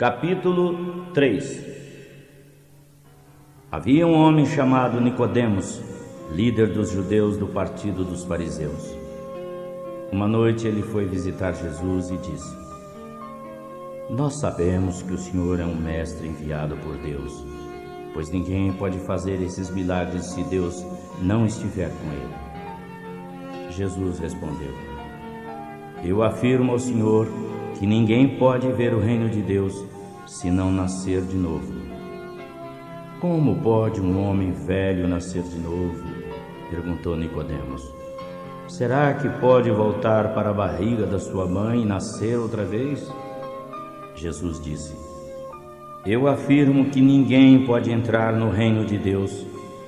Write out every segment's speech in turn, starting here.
Capítulo 3. Havia um homem chamado Nicodemos, líder dos judeus do partido dos fariseus. Uma noite ele foi visitar Jesus e disse: Nós sabemos que o Senhor é um mestre enviado por Deus, pois ninguém pode fazer esses milagres se Deus não estiver com ele. Jesus respondeu: Eu afirmo ao Senhor que ninguém pode ver o reino de Deus se não nascer de novo. Como pode um homem velho nascer de novo? Perguntou Nicodemos. Será que pode voltar para a barriga da sua mãe e nascer outra vez? Jesus disse: Eu afirmo que ninguém pode entrar no reino de Deus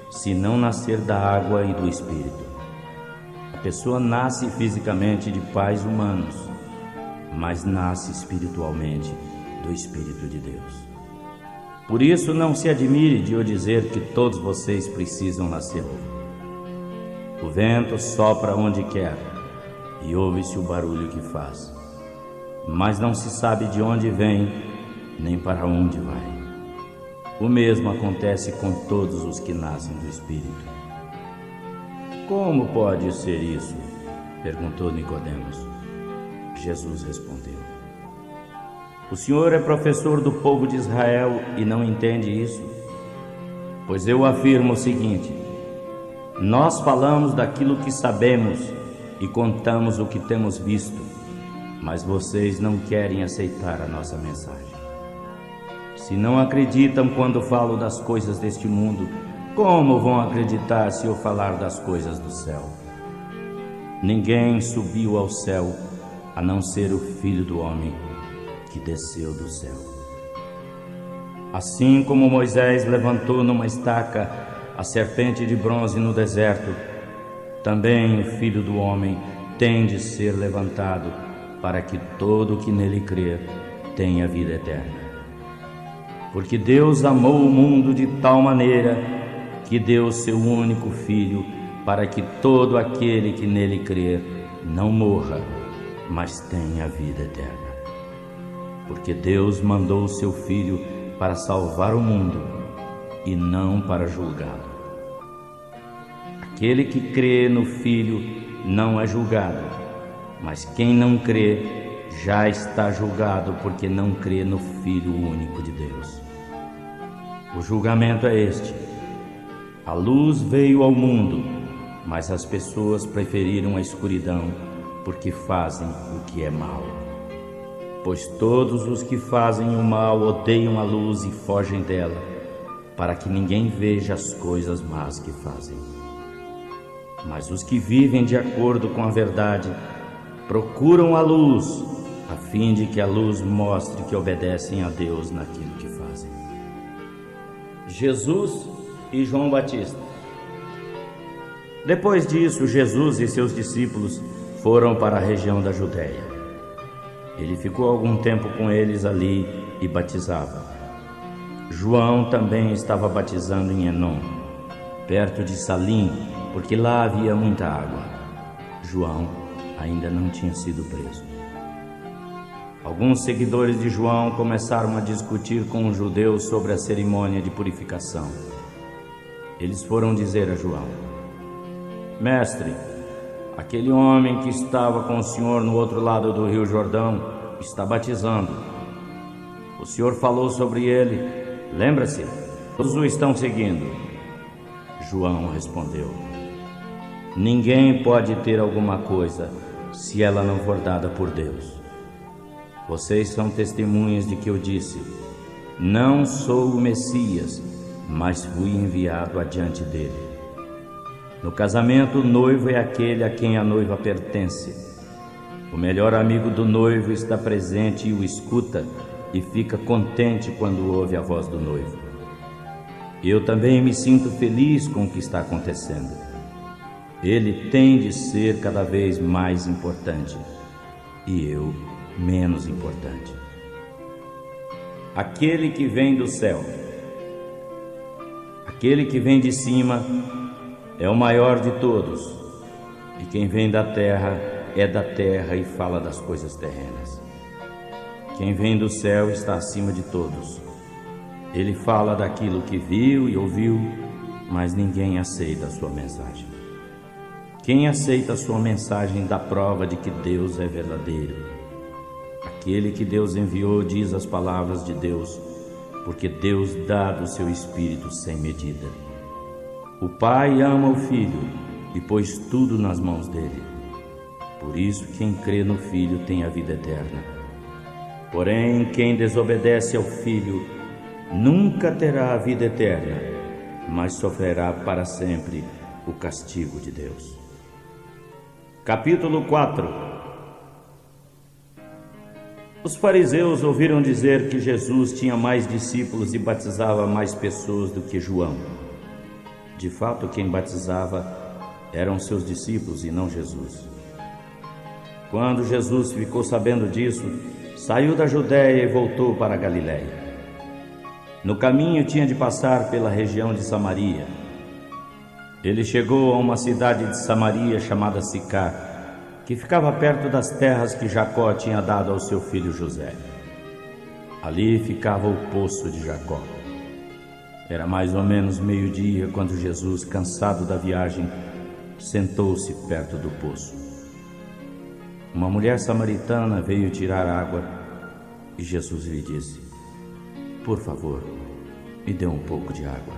se não nascer da água e do Espírito. A pessoa nasce fisicamente de pais humanos, mas nasce espiritualmente do Espírito de Deus. Por isso não se admire de eu dizer que todos vocês precisam nascer novo. O vento sopra onde quer e ouve-se o barulho que faz, mas não se sabe de onde vem nem para onde vai. O mesmo acontece com todos os que nascem do Espírito. Como pode ser isso? Perguntou Nicodemos. Jesus respondeu: O Senhor é professor do povo de Israel e não entende isso? Pois eu afirmo o seguinte: nós falamos daquilo que sabemos e contamos o que temos visto, mas vocês não querem aceitar a nossa mensagem. Se não acreditam quando falo das coisas deste mundo, como vão acreditar se eu falar das coisas do céu? Ninguém subiu ao céu a não ser o Filho do Homem que desceu do céu. Assim como Moisés levantou numa estaca a serpente de bronze no deserto, também o Filho do Homem tem de ser levantado para que todo o que nele crer tenha vida eterna. Porque Deus amou o mundo de tal maneira que deu seu único Filho para que todo aquele que nele crer não morra, mas tenha vida eterna. Porque Deus mandou o seu Filho para salvar o mundo e não para julgá-lo. Aquele que crê no Filho não é julgado, mas quem não crê já está julgado porque não crê no Filho único de Deus. O julgamento é este: a luz veio ao mundo, mas as pessoas preferiram a escuridão porque fazem o que é mal. Pois todos os que fazem o mal odeiam a luz e fogem dela, para que ninguém veja as coisas más que fazem. Mas os que vivem de acordo com a verdade procuram a luz, a fim de que a luz mostre que obedecem a Deus naquilo que fazem. Jesus e João Batista. Depois disso, Jesus e seus discípulos foram para a região da Judéia. Ele ficou algum tempo com eles ali e batizava. João também estava batizando em Enom, perto de Salim, porque lá havia muita água. João ainda não tinha sido preso. Alguns seguidores de João começaram a discutir com os judeus sobre a cerimônia de purificação. Eles foram dizer a João: Mestre, aquele homem que estava com o Senhor no outro lado do rio Jordão está batizando. O Senhor falou sobre ele, lembra-se? Todos o estão seguindo. João respondeu: Ninguém pode ter alguma coisa se ela não for dada por Deus. Vocês são testemunhas de que eu disse: Não sou o Messias, mas fui enviado adiante dele. No casamento, o noivo é aquele a quem a noiva pertence. O melhor amigo do noivo está presente e o escuta e fica contente quando ouve a voz do noivo. Eu também me sinto feliz com o que está acontecendo. Ele tem de ser cada vez mais importante e eu menos importante. Aquele que vem do céu, aquele que vem de cima, é o maior de todos, e quem vem da terra é da terra e fala das coisas terrenas. Quem vem do céu está acima de todos. Ele fala daquilo que viu e ouviu, mas ninguém aceita a sua mensagem. Quem aceita a sua mensagem dá prova de que Deus é verdadeiro. Aquele que Deus enviou diz as palavras de Deus, porque Deus dá do seu Espírito sem medida. O Pai ama o Filho e pôs tudo nas mãos dele. Por isso, quem crê no Filho tem a vida eterna. Porém, quem desobedece ao Filho nunca terá a vida eterna, mas sofrerá para sempre o castigo de Deus. Capítulo 4. Os fariseus ouviram dizer que Jesus tinha mais discípulos e batizava mais pessoas do que João. De fato, quem batizava eram seus discípulos e não Jesus. Quando Jesus ficou sabendo disso, saiu da Judéia e voltou para a Galiléia. No caminho tinha de passar pela região de Samaria. Ele chegou a uma cidade de Samaria chamada Sicar, que ficava perto das terras que Jacó tinha dado ao seu filho José. Ali ficava o poço de Jacó. Era mais ou menos meio-dia quando Jesus, cansado da viagem, sentou-se perto do poço. Uma mulher samaritana veio tirar água e Jesus lhe disse: "Por favor, me dê um pouco de água."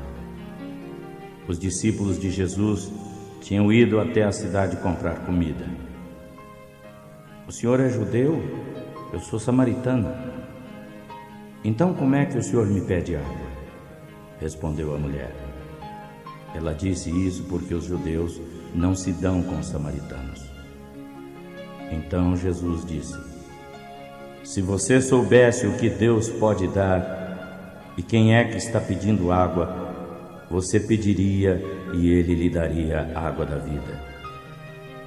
Os discípulos de Jesus tinham ido até a cidade comprar comida. "O senhor é judeu? Eu sou samaritana. Então como é que o senhor me pede água?" respondeu a mulher. Ela disse isso porque os judeus não se dão com os samaritanos. Então Jesus disse: "Se você soubesse o que Deus pode dar e quem é que está pedindo água, você pediria e ele lhe daria a água da vida."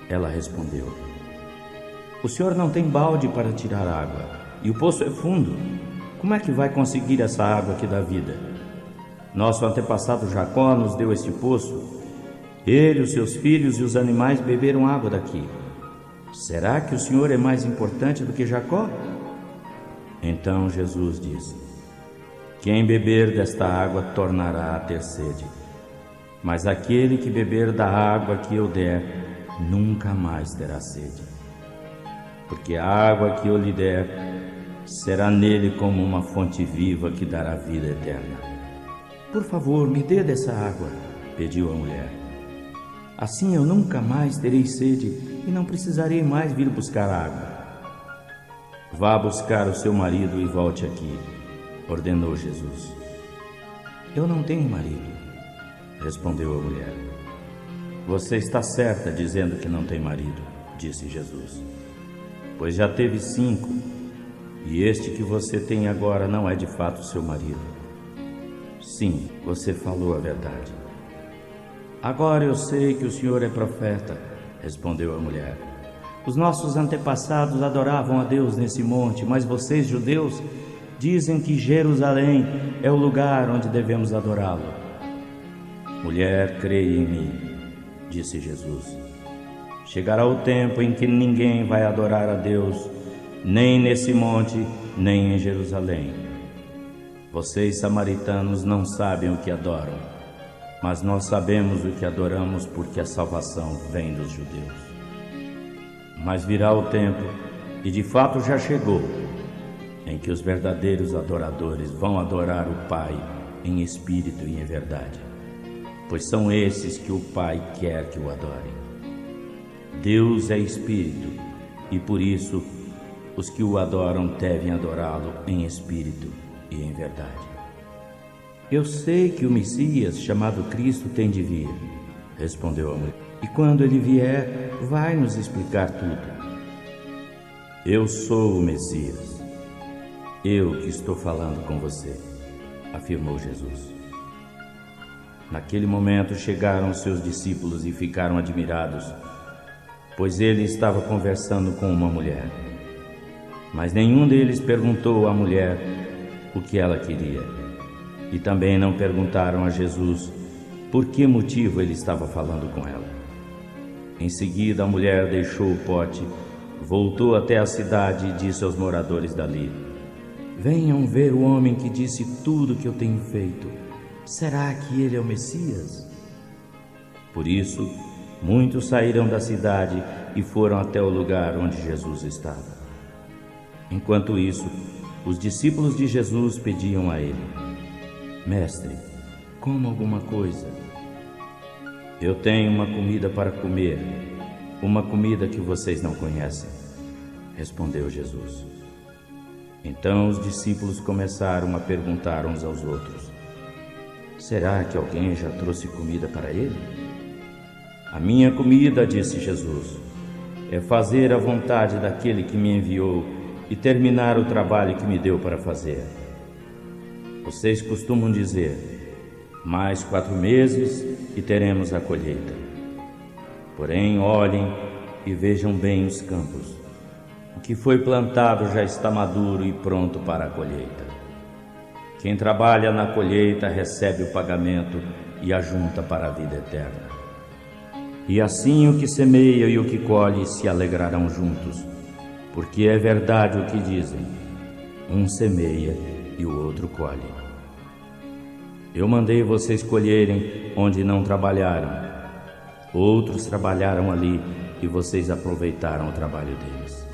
Ela respondeu: "O senhor não tem balde para tirar água e o poço é fundo. Como é que vai conseguir essa água que dá vida? Nosso antepassado Jacó nos deu este poço. Ele, os seus filhos e os animais beberam água daqui. Será que o senhor é mais importante do que Jacó?" Então Jesus disse: "Quem beber desta água tornará a ter sede, mas aquele que beber da água que eu der nunca mais terá sede. Porque a água que eu lhe der será nele como uma fonte viva que dará vida eterna." "Por favor, me dê dessa água", pediu a mulher. "Assim eu nunca mais terei sede e não precisarei mais vir buscar água." "Vá buscar o seu marido e volte aqui", ordenou Jesus. "Eu não tenho marido", respondeu a mulher. "Você está certa dizendo que não tem marido", disse Jesus, "pois já teve 5, e este que você tem agora não é de fato seu marido. Sim, você falou a verdade." "Agora eu sei que o senhor é profeta", respondeu a mulher. "Os nossos antepassados adoravam a Deus nesse monte, mas vocês, judeus, dizem que Jerusalém é o lugar onde devemos adorá-lo." "Mulher, creia em mim", disse Jesus. "Chegará o tempo em que ninguém vai adorar a Deus, nem nesse monte, nem em Jerusalém. Vocês, samaritanos, não sabem o que adoram, mas nós sabemos o que adoramos, porque a salvação vem dos judeus. Mas virá o tempo, e de fato já chegou, em que os verdadeiros adoradores vão adorar o Pai em espírito e em verdade, pois são esses que o Pai quer que o adorem. Deus é espírito, e por isso os que o adoram devem adorá-lo em espírito e em verdade." "Eu sei que o Messias, chamado Cristo, tem de vir", respondeu a mulher. "E quando ele vier, vai nos explicar tudo." "Eu sou o Messias, eu que estou falando com você", afirmou Jesus. Naquele momento chegaram seus discípulos e ficaram admirados, pois ele estava conversando com uma mulher. Mas nenhum deles perguntou à mulher o que ela queria. E também não perguntaram a Jesus por que motivo ele estava falando com ela. Em seguida, a mulher deixou o pote, voltou até a cidade e disse aos moradores dali: Venham ver o homem que disse tudo que eu tenho feito. Será que ele é o Messias? Por isso, muitos saíram da cidade e foram até o lugar onde Jesus estava. Enquanto isso, os discípulos de Jesus pediam a ele: Mestre, coma alguma coisa. Eu tenho uma comida para comer, uma comida que vocês não conhecem, respondeu Jesus. Então os discípulos começaram a perguntar uns aos outros: será que alguém já trouxe comida para ele? A minha comida, disse Jesus, é fazer a vontade daquele que me enviou e terminar o trabalho que me deu para fazer. Vocês costumam dizer: mais 4 meses e teremos a colheita. Porém, olhem e vejam bem os campos. O que foi plantado já está maduro e pronto para a colheita. Quem trabalha na colheita recebe o pagamento e ajunta para a vida eterna. E assim o que semeia e o que colhe se alegrarão juntos, porque é verdade o que dizem: um semeia e o outro colhe. Eu mandei vocês colherem onde não trabalharam. Outros trabalharam ali e vocês aproveitaram o trabalho deles.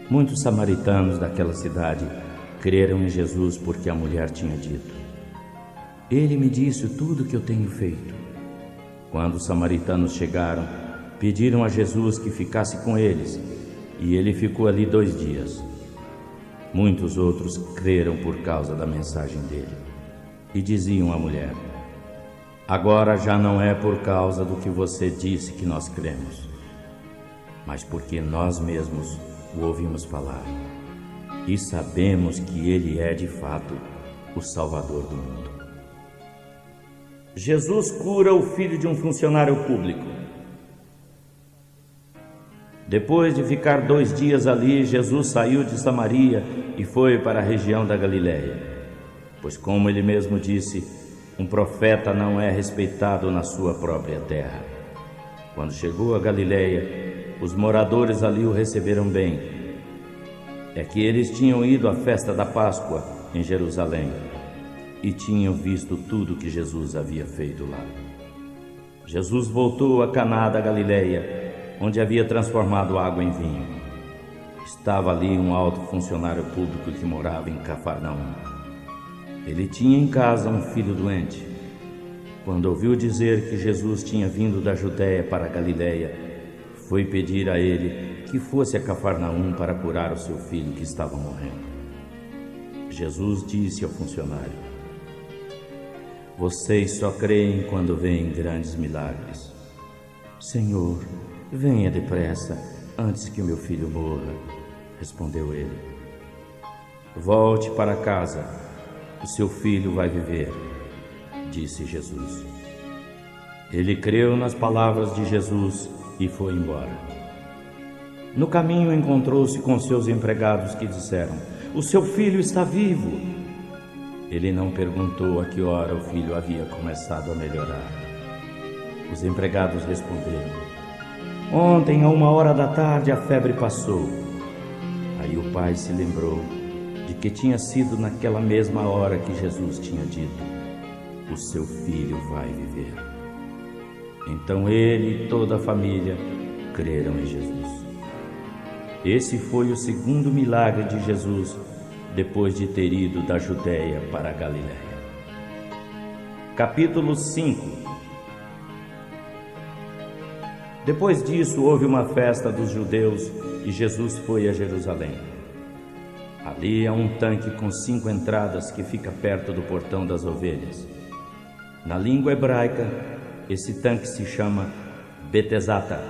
Muitos samaritanos daquela cidade creram em Jesus porque a mulher tinha dito: ele me disse tudo o que eu tenho feito. Quando os samaritanos chegaram, pediram a Jesus que ficasse com eles, e ele ficou ali 2 dias. Muitos outros creram por causa da mensagem dele, e diziam à mulher: agora já não é por causa do que você disse que nós cremos, mas porque nós mesmos o ouvimos falar, e sabemos que ele é de fato o Salvador do mundo. Jesus cura o filho de um funcionário público. Depois de ficar 2 dias ali, Jesus saiu de Samaria e foi para a região da Galiléia, pois, como ele mesmo disse, um profeta não é respeitado na sua própria terra. Quando chegou a Galiléia, os moradores ali o receberam bem. É que eles tinham ido à festa da Páscoa em Jerusalém e tinham visto tudo que Jesus havia feito lá. Jesus voltou a Caná da Galiléia, onde havia transformado água em vinho. Estava ali um alto funcionário público que morava em Cafarnaum. Ele tinha em casa um filho doente. Quando ouviu dizer que Jesus tinha vindo da Judéia para a Galiléia, foi pedir a ele que fosse a Cafarnaum para curar o seu filho que estava morrendo. Jesus disse ao funcionário: vocês só creem quando veem grandes milagres. Senhor, venha depressa, antes que o meu filho morra, respondeu ele. Volte para casa, o seu filho vai viver, disse Jesus. Ele creu nas palavras de Jesus e foi embora. No caminho encontrou-se com seus empregados que disseram: o seu filho está vivo. Ele não perguntou a que hora o filho havia começado a melhorar. Os empregados responderam: ontem, a 1h da tarde, a febre passou. Aí o pai se lembrou de que tinha sido naquela mesma hora que Jesus tinha dito: o seu filho vai viver. Então ele e toda a família creram em Jesus. Esse foi o segundo milagre de Jesus depois de ter ido da Judéia para a Galiléia. Capítulo 5. Depois disso houve uma festa dos judeus e Jesus foi a Jerusalém. Ali há um tanque com 5 entradas que fica perto do portão das ovelhas. Na língua hebraica, esse tanque se chama Betesata.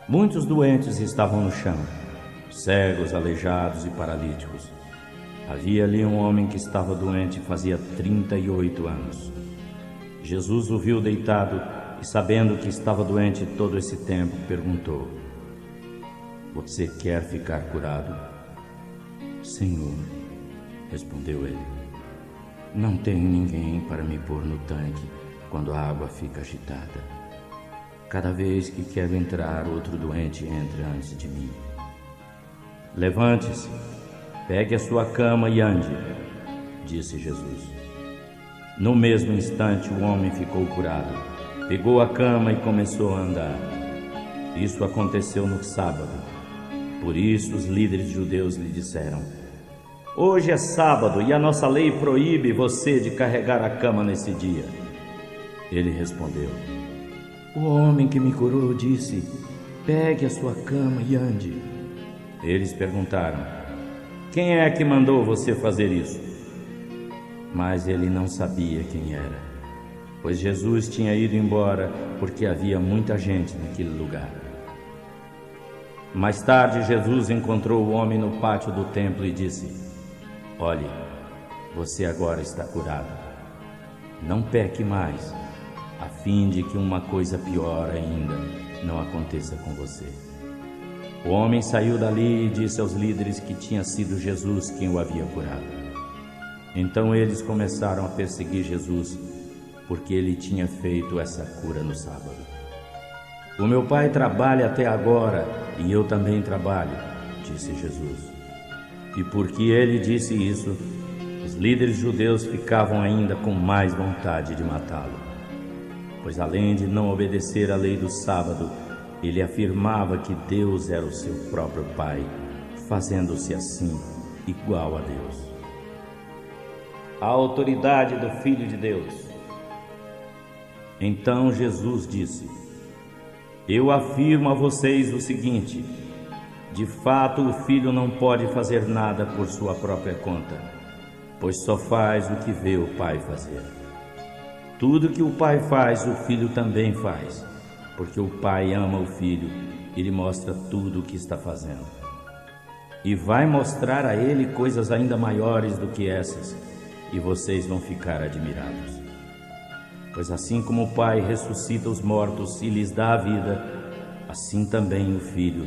Muitos doentes estavam no chão, cegos, aleijados e paralíticos. Havia ali um homem que estava doente fazia 38 anos. Jesus o viu deitado e, sabendo que estava doente todo esse tempo, perguntou: você quer ficar curado? Senhor, respondeu ele, não tenho ninguém para me pôr no tanque quando a água fica agitada. Cada vez que quero entrar, outro doente entra antes de mim. Levante-se, Pegue a sua cama e ande, disse Jesus. No mesmo instante o homem ficou curado. Pegou a cama e começou a andar. Isso aconteceu no sábado. Por isso os líderes judeus lhe disseram: hoje é sábado e a nossa lei proíbe você de carregar a cama nesse dia. Ele respondeu: o homem que me curou disse: pegue a sua cama e ande. Eles perguntaram: quem é que mandou você fazer isso? Mas ele não sabia quem era, pois Jesus tinha ido embora porque havia muita gente naquele lugar. Mais tarde, Jesus encontrou o homem no pátio do templo e disse: olhe, você agora está curado. Não peque mais, a fim de que uma coisa pior ainda não aconteça com você. O homem saiu dali e disse aos líderes que tinha sido Jesus quem o havia curado. Então eles começaram a perseguir Jesus, porque ele tinha feito essa cura no sábado. O meu pai trabalha até agora e eu também trabalho, disse Jesus. E porque ele disse isso, os líderes judeus ficavam ainda com mais vontade de matá-lo. Pois além de não obedecer à lei do sábado, ele afirmava que Deus era o seu próprio Pai, fazendo-se assim igual a Deus. A autoridade do Filho de Deus. Então Jesus disse: eu afirmo a vocês o seguinte: de fato o Filho não pode fazer nada por sua própria conta, pois só faz o que vê o Pai fazer. Tudo que o Pai faz, o Filho também faz, porque o Pai ama o Filho e lhe mostra tudo o que está fazendo. E vai mostrar a ele coisas ainda maiores do que essas, e vocês vão ficar admirados. Pois assim como o Pai ressuscita os mortos e lhes dá a vida, assim também o Filho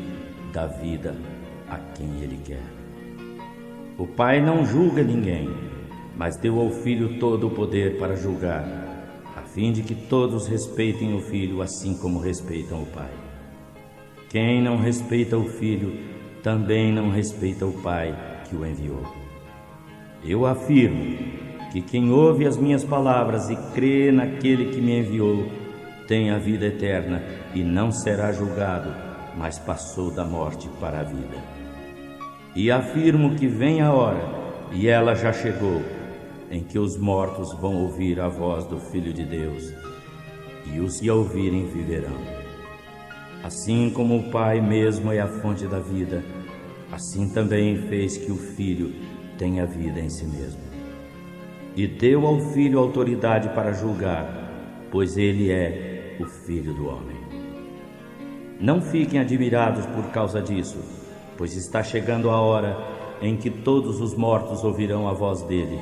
dá vida a quem Ele quer. O Pai não julga ninguém, mas deu ao Filho todo o poder para julgar, a fim de que todos respeitem o Filho assim como respeitam o Pai. Quem não respeita o Filho, também não respeita o Pai que o enviou. Eu afirmo que quem ouve as minhas palavras e crê naquele que me enviou tem a vida eterna e não será julgado, mas passou da morte para a vida. E afirmo que vem a hora, e ela já chegou, em que os mortos vão ouvir a voz do Filho de Deus, e os que a ouvirem viverão. Assim como o Pai mesmo é a fonte da vida, assim também fez que o Filho tenha vida em si mesmo. E deu ao Filho autoridade para julgar, pois ele é o Filho do homem. Não fiquem admirados por causa disso, pois está chegando a hora em que todos os mortos ouvirão a voz dele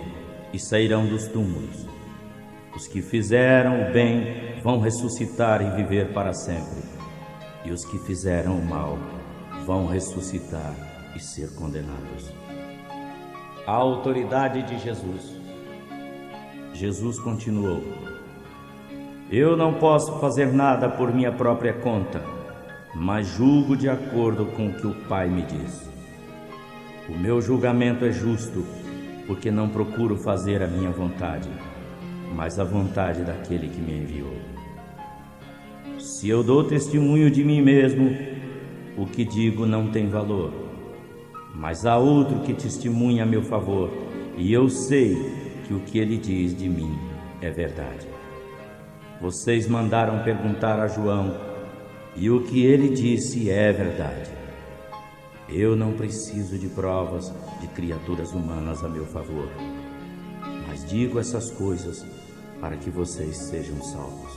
e sairão dos túmulos. Os que fizeram o bem vão ressuscitar e viver para sempre, e os que fizeram o mal vão ressuscitar e ser condenados. A autoridade de Jesus. Jesus continuou: eu não posso fazer nada por minha própria conta, mas julgo de acordo com o que o Pai me diz. O meu julgamento é justo, porque não procuro fazer a minha vontade, mas a vontade daquele que me enviou. Se eu dou testemunho de mim mesmo, o que digo não tem valor, mas há outro que testemunha a meu favor, e eu sei que o que ele diz de mim é verdade. Vocês mandaram perguntar a João, e o que ele disse é verdade. Eu não preciso de provas de criaturas humanas a meu favor, mas digo essas coisas para que vocês sejam salvos.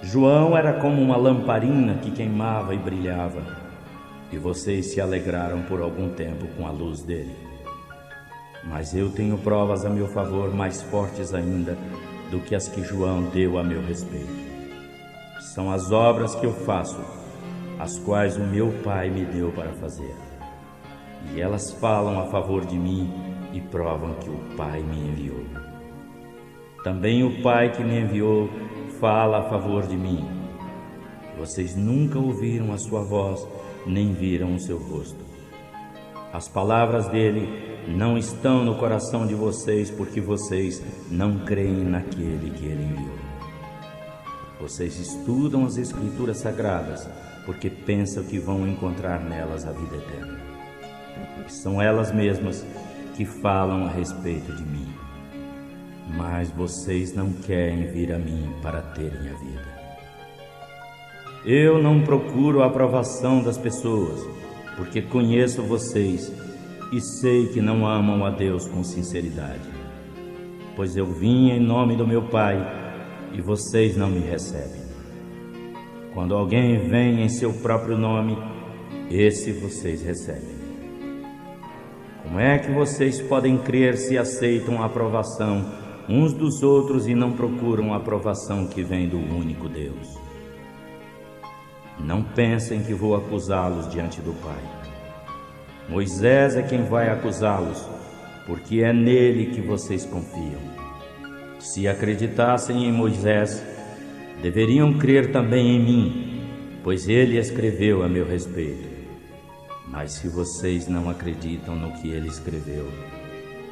João era como uma lamparina que queimava e brilhava, e vocês se alegraram por algum tempo com a luz dele. Mas eu tenho provas a meu favor mais fortes ainda do que as que João deu a meu respeito. São as obras que eu faço, as quais o meu Pai me deu para fazer. E elas falam a favor de mim e provam que o Pai me enviou. Também o Pai que me enviou fala a favor de mim. Vocês nunca ouviram a sua voz, nem viram o seu rosto. As palavras dele não estão no coração de vocês, porque vocês não creem naquele que ele enviou. Vocês estudam as Escrituras Sagradas, porque pensam que vão encontrar nelas a vida eterna. E são elas mesmas que falam a respeito de mim. Mas vocês não querem vir a mim para terem a vida. Eu não procuro a aprovação das pessoas, porque conheço vocês e sei que não amam a Deus com sinceridade. Pois eu vim em nome do meu Pai e vocês não me recebem. Quando alguém vem em seu próprio nome, esse vocês recebem. Como é que vocês podem crer se aceitam a aprovação uns dos outros e não procuram a aprovação que vem do único Deus? Não pensem que vou acusá-los diante do Pai. Moisés é quem vai acusá-los, porque é nele que vocês confiam. Se acreditassem em Moisés, deveriam crer também em mim, pois ele escreveu a meu respeito. Mas se vocês não acreditam no que ele escreveu,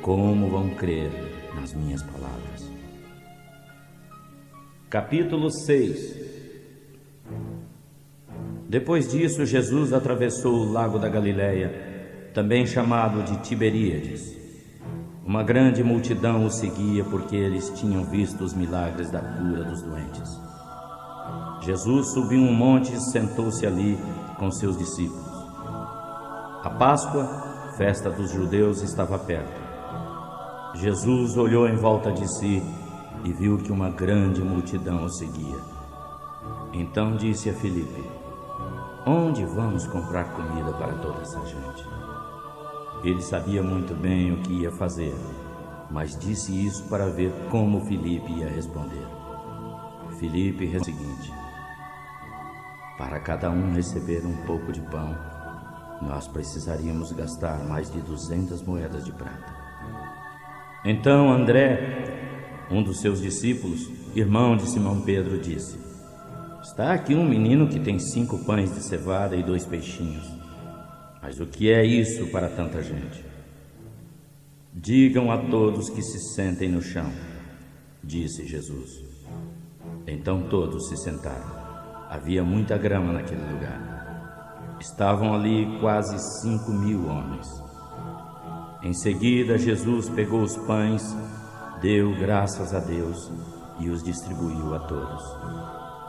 como vão crer nas minhas palavras? Capítulo 6. Depois disso, Jesus atravessou o lago da Galileia, também chamado de Tiberíades. Uma grande multidão o seguia porque eles tinham visto os milagres da cura dos doentes. Jesus subiu um monte e sentou-se ali com seus discípulos. A Páscoa, festa dos judeus, estava perto. Jesus olhou em volta de si e viu que uma grande multidão o seguia. Então disse a Filipe: onde vamos comprar comida para toda essa gente? Ele sabia muito bem o que ia fazer, mas disse isso para ver como Filipe ia responder. Filipe respondeu o seguinte: para cada um receber um pouco de pão, nós precisaríamos gastar mais de 200 moedas de prata. Então André, um dos seus discípulos, irmão de Simão Pedro, disse: está aqui um menino que tem 5 pães de cevada e 2 peixinhos. Mas o que é isso para tanta gente? Digam a todos que se sentem no chão, disse Jesus. Então todos se sentaram. Havia muita grama naquele lugar. Estavam ali quase 5.000 homens. Em seguida, Jesus pegou os pães, deu graças a Deus e os distribuiu a todos.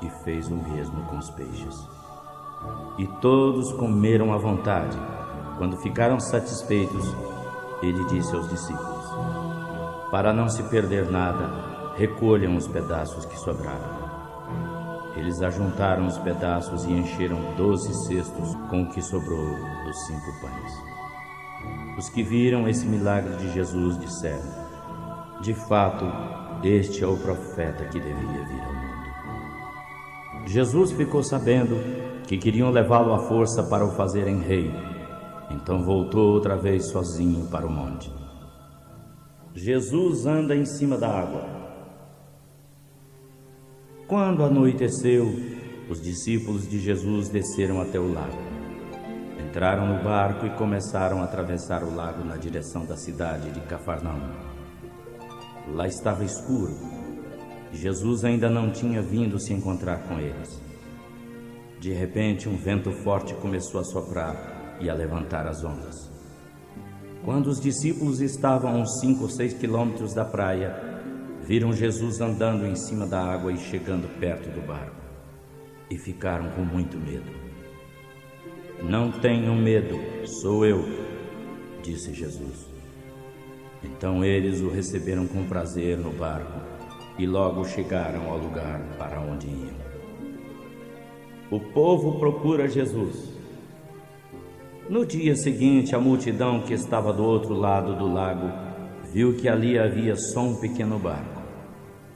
E fez o mesmo com os peixes. E todos comeram à vontade. Quando ficaram satisfeitos, ele disse aos discípulos: para não se perder nada, recolham os pedaços que sobraram. Eles ajuntaram os pedaços e encheram 12 cestos com o que sobrou dos 5 pães. Os que viram esse milagre de Jesus disseram: de fato, este é o profeta que devia vir ao mundo. Jesus ficou sabendo que queriam levá-lo à força para o fazerem rei. Então voltou outra vez sozinho para o monte. Jesus anda em cima da água. Quando anoiteceu, os discípulos de Jesus desceram até o lago. Entraram no barco e começaram a atravessar o lago na direção da cidade de Cafarnaum. Lá estava escuro. Jesus ainda não tinha vindo se encontrar com eles. De repente, um vento forte começou a soprar e a levantar as ondas. Quando os discípulos estavam a uns 5 ou 6 quilômetros da praia, viram Jesus andando em cima da água e chegando perto do barco, e ficaram com muito medo. Não tenham medo, sou eu, disse Jesus. Então eles o receberam com prazer no barco e logo chegaram ao lugar para onde iam. O povo procura Jesus. No dia seguinte, a multidão que estava do outro lado do lago viu que ali havia só um pequeno barco.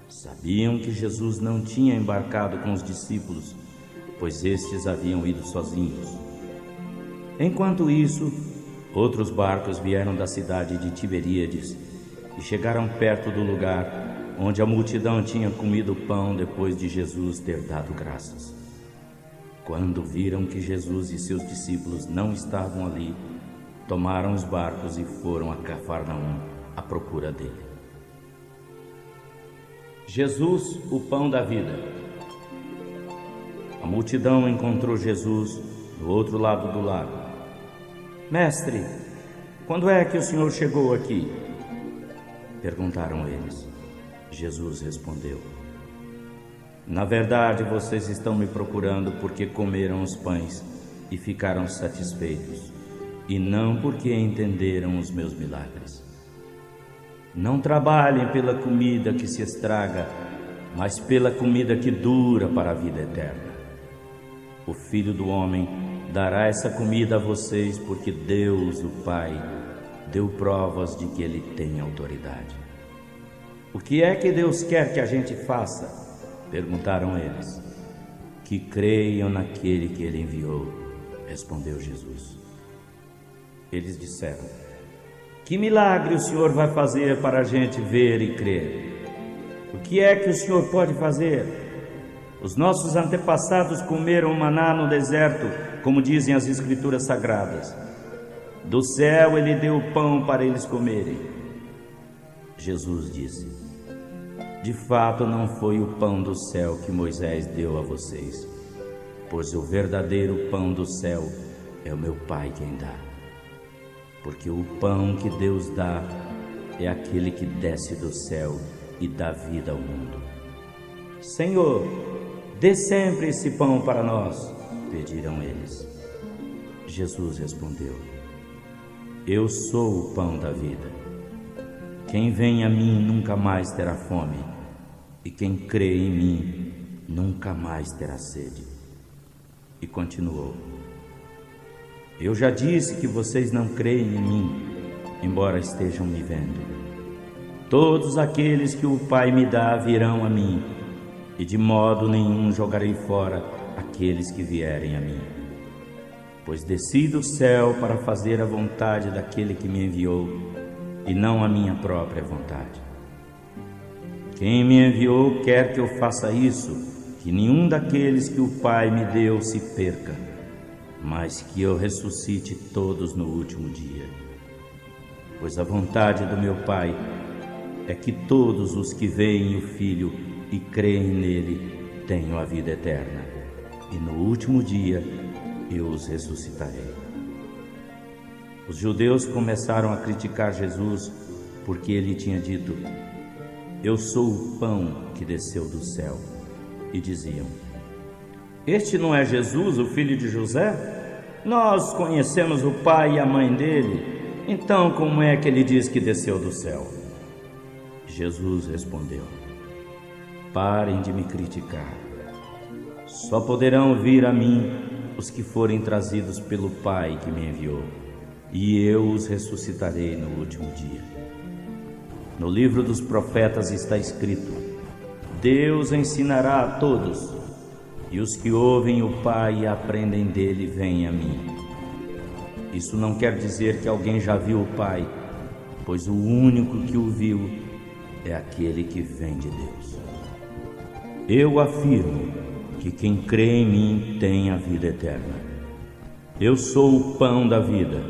Sabiam que Jesus não tinha embarcado com os discípulos, pois estes haviam ido sozinhos. Enquanto isso, outros barcos vieram da cidade de Tiberíades e chegaram perto do lugar onde a multidão tinha comido pão depois de Jesus ter dado graças. Quando viram que Jesus e seus discípulos não estavam ali, tomaram os barcos e foram a Cafarnaum à procura dele. Jesus, o pão da vida. A multidão encontrou Jesus do outro lado do lago. Mestre, quando é que o Senhor chegou aqui? Perguntaram eles. Jesus respondeu: Na verdade, vocês estão me procurando porque comeram os pães e ficaram satisfeitos, e não porque entenderam os meus milagres. Não trabalhem pela comida que se estraga, mas pela comida que dura para a vida eterna. O Filho do Homem dará essa comida a vocês, porque Deus, o Pai, deu provas de que Ele tem autoridade. O que é que Deus quer que a gente faça? Perguntaram eles. Que creiam naquele que Ele enviou, respondeu Jesus. Eles disseram: Que milagre o Senhor vai fazer para a gente ver e crer? O que é que o Senhor pode fazer? Os nossos antepassados comeram maná no deserto, como dizem as Escrituras Sagradas. Do céu Ele deu pão para eles comerem. Jesus disse: De fato não foi o pão do céu que Moisés deu a vocês, pois o verdadeiro pão do céu é o meu Pai quem dá. Porque o pão que Deus dá é aquele que desce do céu e dá vida ao mundo. Senhor, dê sempre esse pão para nós, pediram eles. Jesus respondeu: Eu sou o pão da vida. Quem vem a mim nunca mais terá fome, e quem crê em mim nunca mais terá sede. E continuou: Eu já disse que vocês não creem em mim, embora estejam me vendo. Todos aqueles que o Pai me dá virão a mim, e de modo nenhum jogarei fora aqueles que vierem a mim. Pois desci do céu para fazer a vontade daquele que me enviou, e não a minha própria vontade. Quem me enviou quer que eu faça isso, que nenhum daqueles que o Pai me deu se perca, mas que eu ressuscite todos no último dia. Pois a vontade do meu Pai é que todos os que veem o Filho e creem nele tenham a vida eterna, e no último dia eu os ressuscitarei. Os judeus começaram a criticar Jesus porque ele tinha dito: Eu sou o pão que desceu do céu. E diziam: Este não é Jesus, o filho de José? Nós conhecemos o pai e a mãe dele. Então como é que ele diz que desceu do céu? Jesus respondeu: Parem de me criticar. Só poderão vir a mim os que forem trazidos pelo Pai que me enviou, e eu os ressuscitarei no último dia. No livro dos profetas está escrito: Deus ensinará a todos, e os que ouvem o Pai e aprendem dele vêm a mim. Isso não quer dizer que alguém já viu o Pai, pois o único que o viu é aquele que vem de Deus. Eu afirmo que quem crê em mim tem a vida eterna. Eu sou o pão da vida.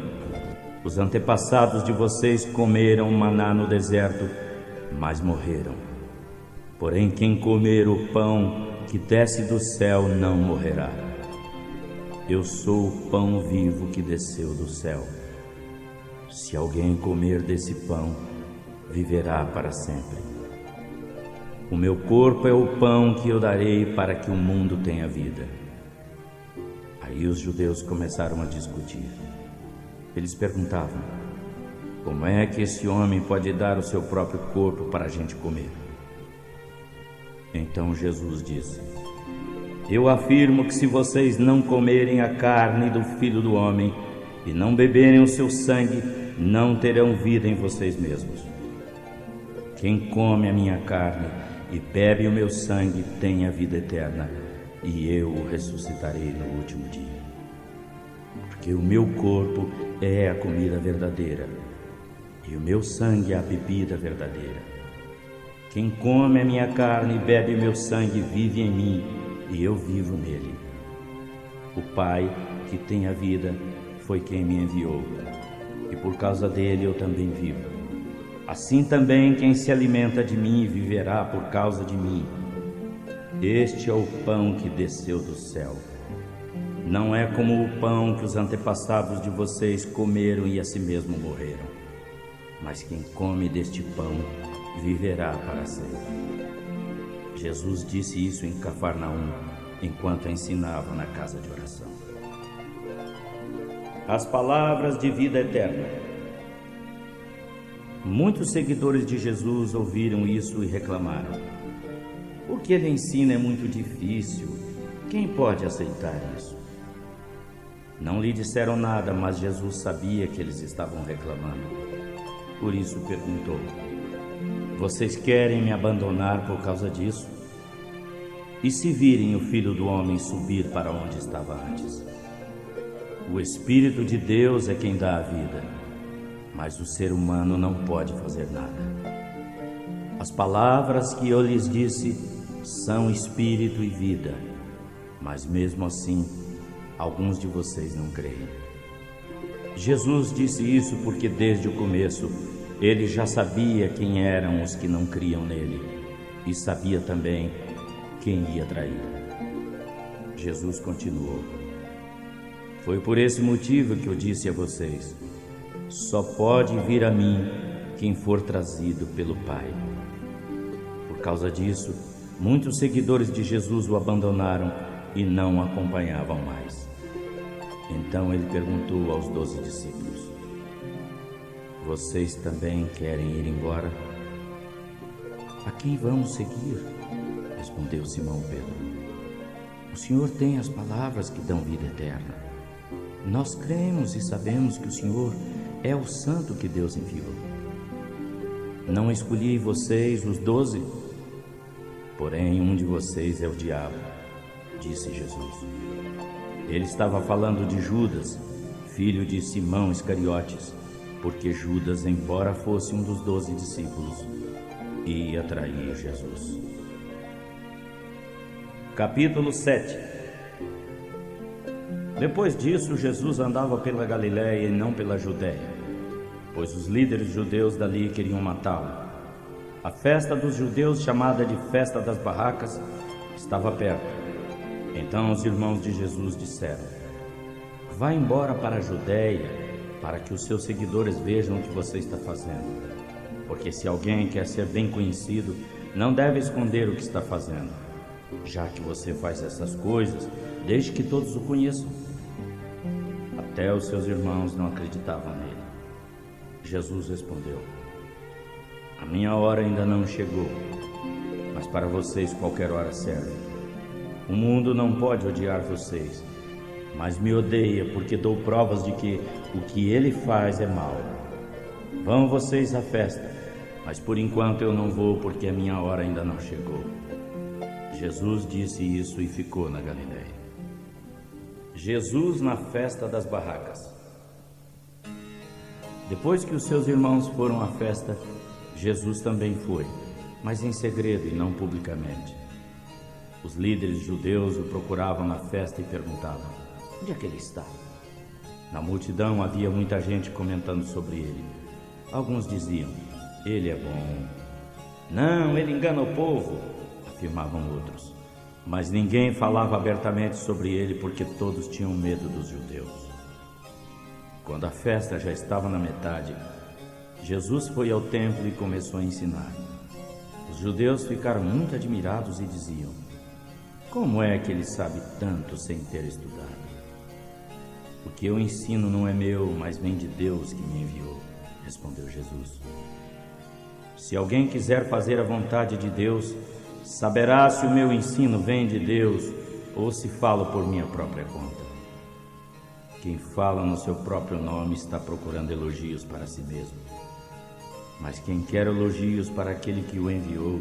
Os antepassados de vocês comeram maná no deserto, mas morreram. Porém, quem comer o pão que desce do céu não morrerá. Eu sou o pão vivo que desceu do céu. Se alguém comer desse pão, viverá para sempre. O meu corpo é o pão que eu darei para que o mundo tenha vida. Aí os judeus começaram a discutir. Eles perguntavam: Como é que esse homem pode dar o seu próprio corpo para a gente comer? Então Jesus disse: Eu afirmo que se vocês não comerem a carne do Filho do Homem e não beberem o seu sangue, não terão vida em vocês mesmos. Quem come a minha carne e bebe o meu sangue tem a vida eterna, e eu o ressuscitarei no último dia. Porque o meu corpo é a comida verdadeira, e o meu sangue é a bebida verdadeira. Quem come a minha carne e bebe o meu sangue vive em mim, e eu vivo nele. O Pai, que tem a vida, foi quem me enviou, e por causa dele eu também vivo. Assim também quem se alimenta de mim viverá por causa de mim. Este é o pão que desceu do céu. Não é como o pão que os antepassados de vocês comeram e a si mesmo morreram. Mas quem come deste pão viverá para sempre. Jesus disse isso em Cafarnaum, enquanto ensinava na casa de oração. As palavras de vida eterna. Muitos seguidores de Jesus ouviram isso e reclamaram: o que ele ensina é muito difícil. Quem pode aceitar isso? Não lhe disseram nada, mas Jesus sabia que eles estavam reclamando. Por isso perguntou: vocês querem me abandonar por causa disso? E se virem o Filho do Homem subir para onde estava antes? O Espírito de Deus é quem dá a vida, mas o ser humano não pode fazer nada. As palavras que eu lhes disse são espírito e vida, mas mesmo assim, alguns de vocês não creem. Jesus disse isso porque desde o começo ele já sabia quem eram os que não criam nele e sabia também quem ia trair. Jesus continuou: foi por esse motivo que eu disse a vocês: só pode vir a mim quem for trazido pelo Pai. Por causa disso, muitos seguidores de Jesus o abandonaram e não o acompanhavam mais. Então ele perguntou aos 12 discípulos: vocês também querem ir embora? A quem vamos seguir? Respondeu Simão Pedro. O Senhor tem as palavras que dão vida eterna. Nós cremos e sabemos que o Senhor é o Santo que Deus enviou. Não escolhi vocês, os 12? Porém, um de vocês é o diabo, disse Jesus. Ele estava falando de Judas, filho de Simão Iscariotes, porque Judas, embora fosse um dos 12 discípulos, ia trair Jesus. Capítulo 7. Depois disso, Jesus andava pela Galiléia e não pela Judéia, pois os líderes judeus dali queriam matá-lo. A festa dos judeus, chamada de Festa das Barracas, estava perto. Então os irmãos de Jesus disseram: vá embora para a Judéia, para que os seus seguidores vejam o que você está fazendo. Porque se alguém quer ser bem conhecido, não deve esconder o que está fazendo, já que você faz essas coisas, desde que todos o conheçam. Até os seus irmãos não acreditavam nele. Jesus respondeu: a minha hora ainda não chegou, mas para vocês qualquer hora serve. O mundo não pode odiar vocês, mas me odeia porque dou provas de que o que ele faz é mal. Vão vocês à festa, mas por enquanto eu não vou porque a minha hora ainda não chegou. Jesus disse isso e ficou na Galiléia. Jesus na Festa das Barracas. Depois que os seus irmãos foram à festa, Jesus também foi, mas em segredo e não publicamente. Os líderes judeus o procuravam na festa e perguntavam: onde é que ele está? Na multidão havia muita gente comentando sobre ele. Alguns diziam: ele é bom. Não, ele engana o povo, afirmavam outros. Mas ninguém falava abertamente sobre ele porque todos tinham medo dos judeus. Quando a festa já estava na metade, Jesus foi ao templo e começou a ensinar. Os judeus ficaram muito admirados e diziam: como é que ele sabe tanto sem ter estudado? O que eu ensino não é meu, mas vem de Deus que me enviou, respondeu Jesus. Se alguém quiser fazer a vontade de Deus, saberá se o meu ensino vem de Deus ou se falo por minha própria conta. Quem fala no seu próprio nome está procurando elogios para si mesmo. Mas quem quer elogios para aquele que o enviou,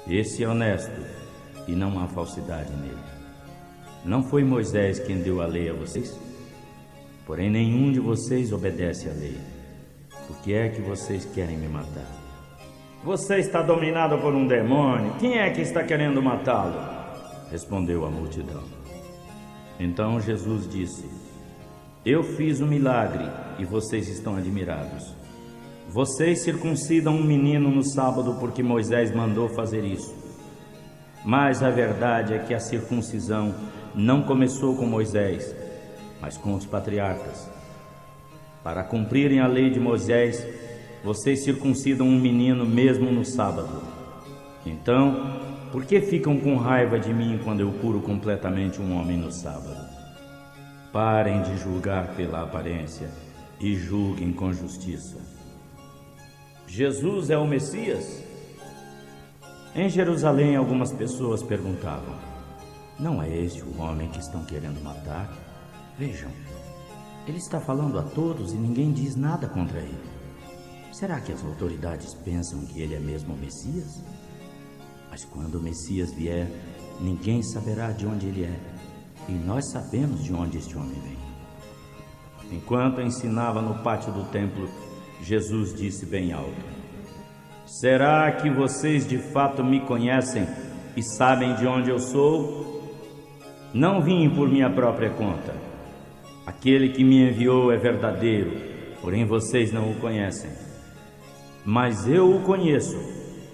esse é honesto e não há falsidade nele. Não foi Moisés quem deu a lei a vocês? Porém nenhum de vocês obedece à lei. Por que é que vocês querem me matar? Você está dominado por um demônio. Quem é que está querendo matá-lo? Respondeu a multidão. Então Jesus disse: eu fiz um milagre e vocês estão admirados. Vocês circuncidam um menino no sábado porque Moisés mandou fazer isso. Mas a verdade é que a circuncisão não começou com Moisés, mas com os patriarcas. Para cumprirem a lei de Moisés, vocês circuncidam um menino mesmo no sábado. Então, por que ficam com raiva de mim quando eu curo completamente um homem no sábado? Parem de julgar pela aparência e julguem com justiça. Jesus é o Messias? Em Jerusalém, algumas pessoas perguntavam: não é este o homem que estão querendo matar? Vejam, ele está falando a todos e ninguém diz nada contra ele. Será que as autoridades pensam que ele é mesmo o Messias? Mas quando o Messias vier, ninguém saberá de onde ele é, e nós sabemos de onde este homem vem. Enquanto ensinava no pátio do templo, Jesus disse bem alto: será que vocês de fato me conhecem e sabem de onde eu sou? Não vim por minha própria conta. Aquele que me enviou é verdadeiro, porém vocês não o conhecem. Mas eu o conheço,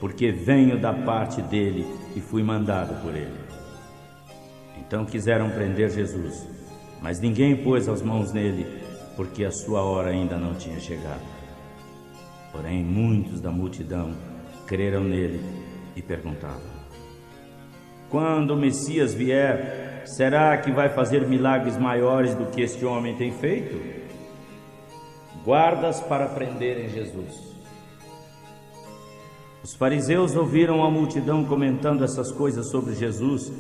porque venho da parte dele e fui mandado por ele. Então quiseram prender Jesus, mas ninguém pôs as mãos nele, porque a sua hora ainda não tinha chegado. Porém, muitos da multidão creram nele e perguntavam: quando o Messias vier, será que vai fazer milagres maiores do que este homem tem feito? Guardas para prenderem Jesus. Os fariseus ouviram a multidão comentando essas coisas sobre Jesus,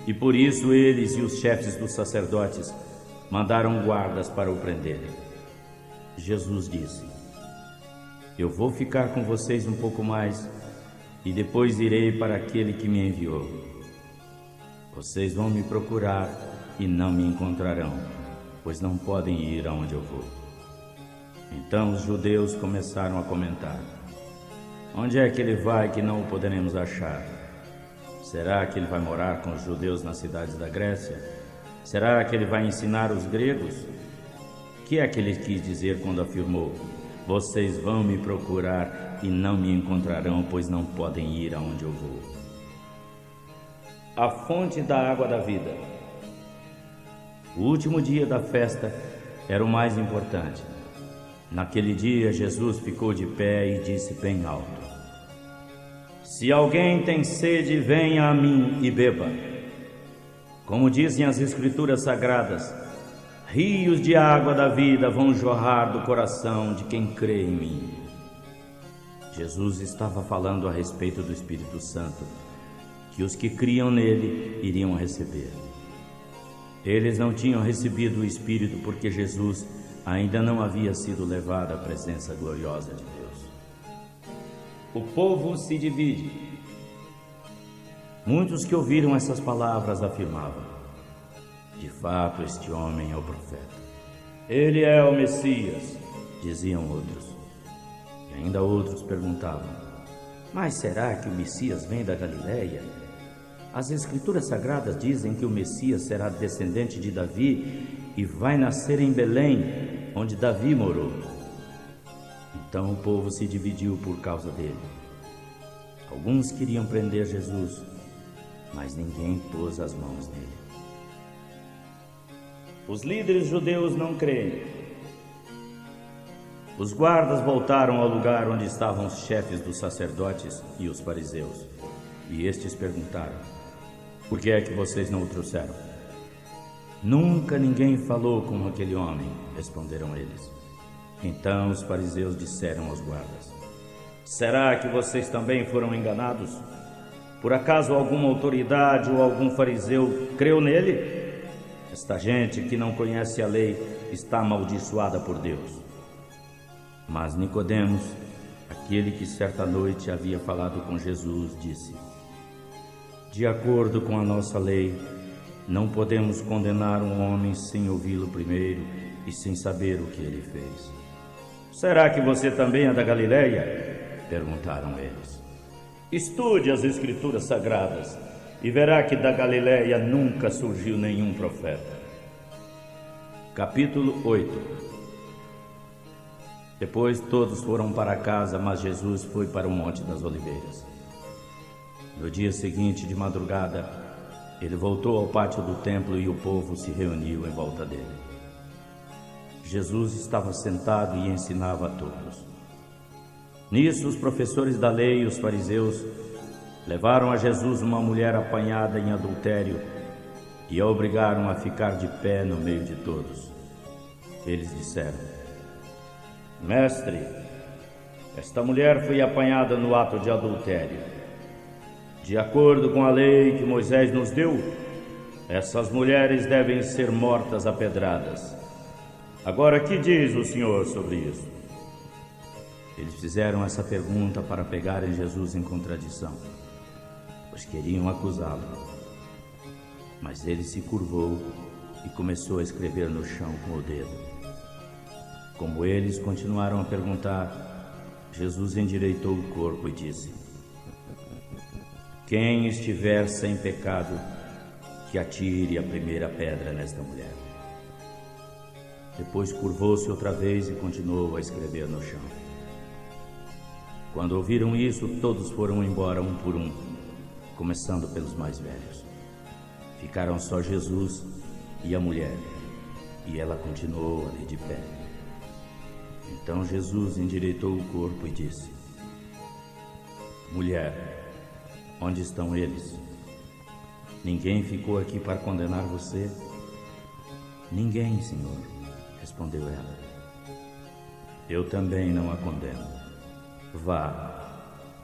e por isso eles e os chefes dos sacerdotes mandaram guardas para o prenderem. Jesus disse: eu vou ficar com vocês um pouco mais, e depois irei para aquele que me enviou. Vocês vão me procurar e não me encontrarão, pois não podem ir aonde eu vou. Então os judeus começaram a comentar: onde é que ele vai que não o poderemos achar? Será que ele vai morar com os judeus nas cidades da Grécia? Será que ele vai ensinar os gregos? O que é que ele quis dizer quando afirmou: vocês vão me procurar e não me encontrarão, pois não podem ir aonde eu vou? A fonte da água da vida. O último dia da festa era o mais importante. Naquele dia, Jesus ficou de pé e disse bem alto: se alguém tem sede, venha a mim e beba. Como dizem as Escrituras Sagradas, rios de água da vida vão jorrar do coração de quem crê em mim. Jesus estava falando a respeito do Espírito Santo, que os que criam nele iriam receber. Eles não tinham recebido o Espírito porque Jesus ainda não havia sido levado à presença gloriosa de Deus. O povo se divide. Muitos que ouviram essas palavras afirmavam: de fato, este homem é o profeta. Ele é o Messias, diziam outros. E ainda outros perguntavam: mas será que o Messias vem da Galileia? As Escrituras Sagradas dizem que o Messias será descendente de Davi e vai nascer em Belém, onde Davi morou. Então o povo se dividiu por causa dele. Alguns queriam prender Jesus, mas ninguém pôs as mãos nele. Os líderes judeus não creem. Os guardas voltaram ao lugar onde estavam os chefes dos sacerdotes e os fariseus, e estes perguntaram: por que é que vocês não o trouxeram? Nunca ninguém falou como aquele homem, responderam eles. Então os fariseus disseram aos guardas: será que vocês também foram enganados? Por acaso alguma autoridade ou algum fariseu creu nele? Esta gente que não conhece a lei está amaldiçoada por Deus. Mas Nicodemos, aquele que certa noite havia falado com Jesus, disse: de acordo com a nossa lei, não podemos condenar um homem sem ouvi-lo primeiro e sem saber o que ele fez. Será que você também é da Galileia? Perguntaram eles. Estude as Escrituras Sagradas e verá que da Galileia nunca surgiu nenhum profeta. Capítulo 8. Depois todos foram para casa, mas Jesus foi para o Monte das Oliveiras. No dia seguinte, de madrugada, ele voltou ao pátio do templo e o povo se reuniu em volta dele. Jesus estava sentado e ensinava a todos. Nisso, os professores da lei e os fariseus levaram a Jesus uma mulher apanhada em adultério e a obrigaram a ficar de pé no meio de todos. Eles disseram: Mestre, esta mulher foi apanhada no ato de adultério. De acordo com a lei que Moisés nos deu, essas mulheres devem ser mortas a pedradas. Agora, que diz o Senhor sobre isso? Eles fizeram essa pergunta para pegarem Jesus em contradição, pois queriam acusá-lo. Mas ele se curvou e começou a escrever no chão com o dedo. Como eles continuaram a perguntar, Jesus endireitou o corpo e disse: Quem estiver sem pecado, que atire a primeira pedra nesta mulher. Depois curvou-se outra vez e continuou a escrever no chão. Quando ouviram isso, todos foram embora um por um, começando pelos mais velhos. Ficaram só Jesus e a mulher, e ela continuou ali de pé. Então Jesus endireitou o corpo e disse: Mulher, onde estão eles? Ninguém ficou aqui para condenar você? Ninguém, Senhor, respondeu ela. Eu também não a condeno. Vá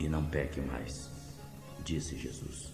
e não peque mais, disse Jesus.